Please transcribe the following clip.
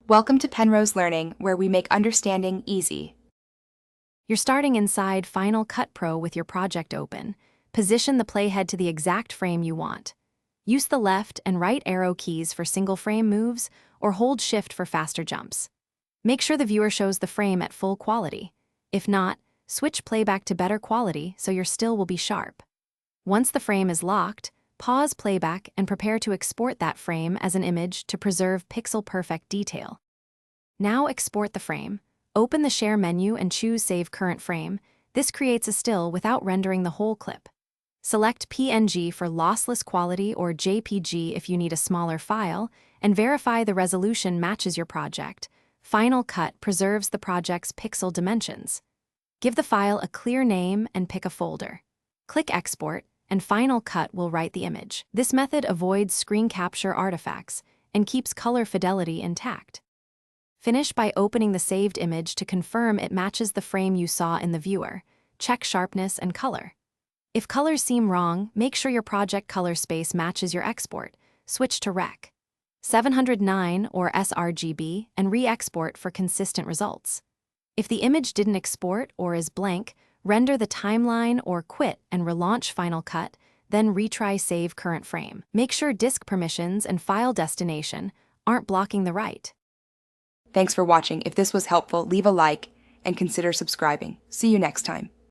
Welcome to Penrose Learning, where we make understanding easy. You're starting inside Final Cut Pro with your project open. Position the playhead to the exact frame you want. Use the left and right arrow keys for single frame moves, or hold Shift for faster jumps. Make sure the viewer shows the frame at full quality. If not, switch playback to better quality so your still will be sharp. Once the frame is locked, pause playback and prepare to export that frame as an image to preserve pixel-perfect detail. Now export the frame. Open the Share menu and choose Save Current Frame. This creates a still without rendering the whole clip. Select PNG for lossless quality or JPG if you need a smaller file, and verify the resolution matches your project. Final Cut preserves the project's pixel dimensions. Give the file a clear name and pick a folder. Click Export, and Final Cut will write the image. This method avoids screen capture artifacts and keeps color fidelity intact. Finish by opening the saved image to confirm it matches the frame you saw in the viewer. Check sharpness and color. If colors seem wrong, make sure your project color space matches your export. Switch to Rec. 709 or sRGB and re-export for consistent results. If the image didn't export or is blank, render the timeline or quit and relaunch Final Cut, then retry Save Current Frame. Make sure disk permissions and file destination aren't blocking the write. Thanks for watching. If this was helpful, leave a like and consider subscribing. See you next time.